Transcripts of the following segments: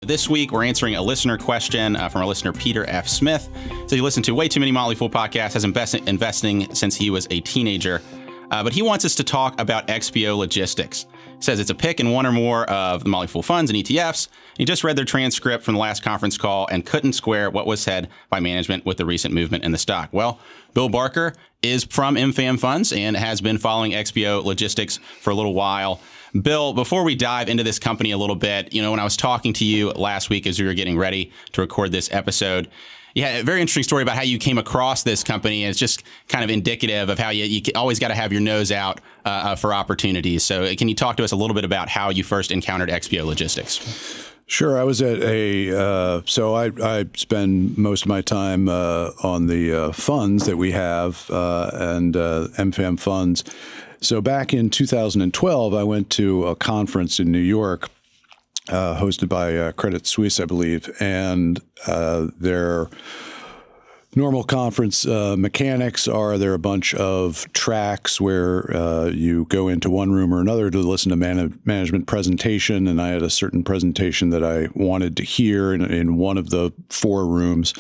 This week, we're answering a listener question from our listener, Peter F. Smith. So he listened to way too many Motley Fool podcasts, has been investing since he was a teenager. But he wants us to talk about XPO Logistics. He says it's a pick in one or more of the Motley Fool funds and ETFs. He just read their transcript from the last conference call and couldn't square what was said by management with the recent movement in the stock. Well, Bill Barker is from MFAM Funds and has been following XPO Logistics for a little while. Bill, before we dive into this company a little bit, when I was talking to you last week as we were getting ready to record this episode, you had a very interesting story about how you came across this company. And it's just kind of indicative of how you always got to have your nose out for opportunities. So can you talk to us a little bit about how you first encountered XPO Logistics? Sure. I was at so I spend most of my time on the funds that we have and MFAM Funds. So back in 2012, I went to a conference in New York hosted by Credit Suisse, I believe, and their normal conference mechanics are there are a bunch of tracks where you go into one room or another to listen to management presentation, and I had a certain presentation that I wanted to hear in one of the four rooms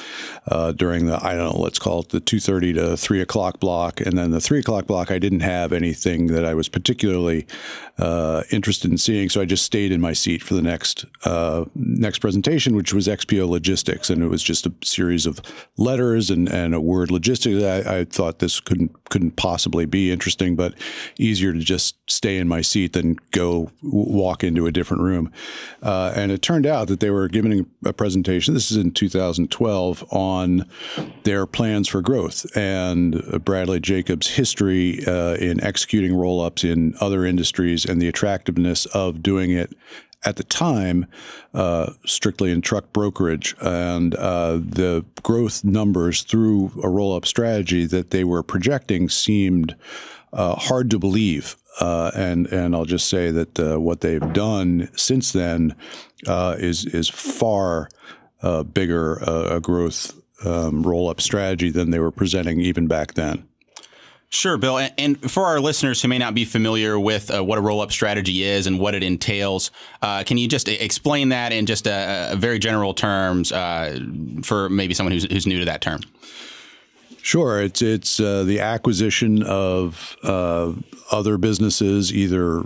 during the, let's call it the 2:30 to 3 o'clock block, and then the 3 o'clock block I didn't have anything that I was particularly interested in seeing, so I just stayed in my seat for the next presentation, which was XPO Logistics, and it was just a series of letters and a word logistics. I thought this couldn't possibly be interesting, but easier to just stay in my seat than go walk into a different room. And it turned out that they were giving a presentation, this is in 2012, on their plans for growth and Bradley Jacobs' history in executing roll-ups in other industries and the attractiveness of doing it at the time, strictly in truck brokerage, and the growth numbers through a roll-up strategy that they were projecting seemed hard to believe. And I'll just say that what they've done since then is far bigger a growth roll-up strategy than they were presenting even back then. Sure, Bill. And for our listeners who may not be familiar with what a roll-up strategy is and what it entails, can you just explain that in just a very general terms for maybe someone who's new to that term? Sure. It's the acquisition of other businesses, either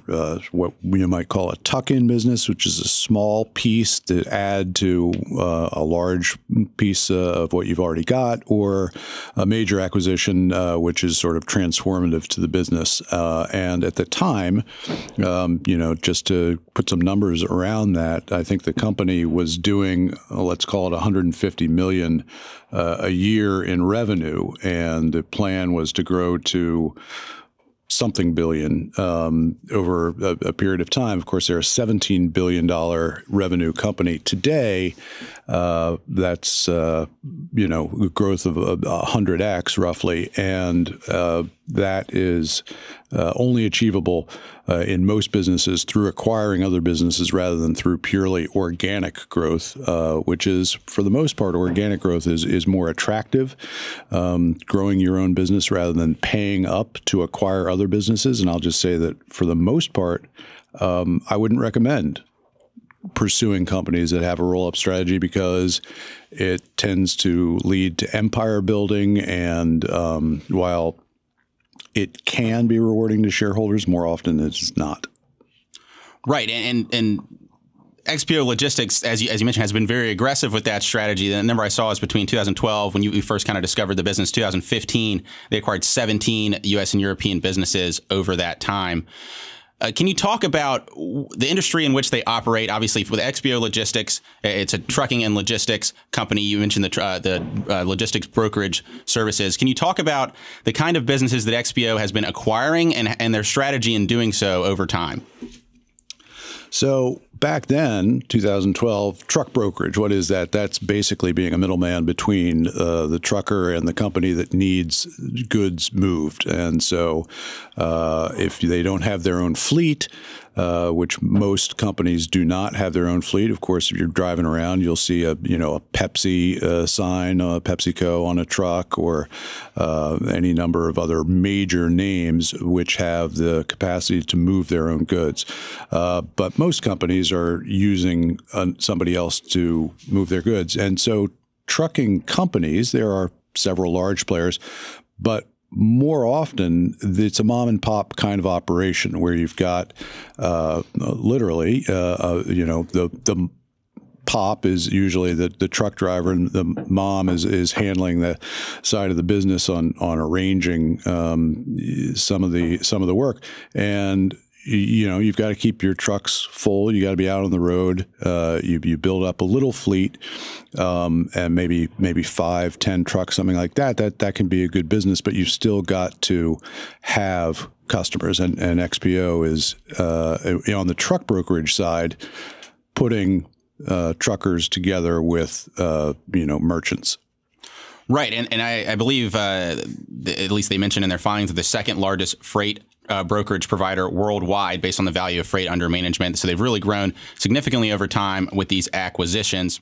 what we might call a tuck-in business, which is a small piece to add to a large piece of what you've already got, or a major acquisition, which is sort of transformative to the business. And at the time, just to put some numbers around that, I think the company was doing, let's call it $150 million a year in revenue, and the plan was to grow to something billion over a period of time. Of course, they're a $17 billion revenue company today. That's growth of 100x roughly, and that is only achievable in most businesses through acquiring other businesses rather than through purely organic growth, which is, for the most part, organic growth is more attractive, growing your own business rather than paying up to acquire other businesses. And I'll just say that for the most part, I wouldn't recommend pursuing companies that have a roll-up strategy because it tends to lead to empire building. And while it can be rewarding to shareholders, more often it's not. Right. And XPO Logistics, as you mentioned, has been very aggressive with that strategy. The number I saw is between 2012, when you first kind of discovered the business, 2015, they acquired 17 U.S. and European businesses over that time. Can you talk about the industry in which they operate? Obviously, with XPO Logistics, it's a trucking and logistics company. You mentioned the logistics brokerage services. Can you talk about the kind of businesses that XPO has been acquiring and their strategy in doing so over time? So back then, 2012, truck brokerage, what is that? That's basically being a middleman between the trucker and the company that needs goods moved. And so if they don't have their own fleet, which most companies do not have their own fleet. Of course, if you're driving around, you'll see a Pepsi sign, PepsiCo on a truck, or any number of other major names which have the capacity to move their own goods. But most companies are using somebody else to move their goods. And so trucking companies, there are several large players, but more often, it's a mom and pop kind of operation where you've got literally, the pop is usually the truck driver, and the mom is handling the side of the business on arranging some of the work. And you've got to keep your trucks full. You got to be out on the road. You build up a little fleet, and maybe 5-10 trucks, something like that. That can be a good business, but you've still got to have customers. And XPO is on the truck brokerage side, putting truckers together with merchants. Right, and I believe at least they mentioned in their filings that the second largest freight brokerage provider worldwide based on the value of freight under management. So they've really grown significantly over time with these acquisitions.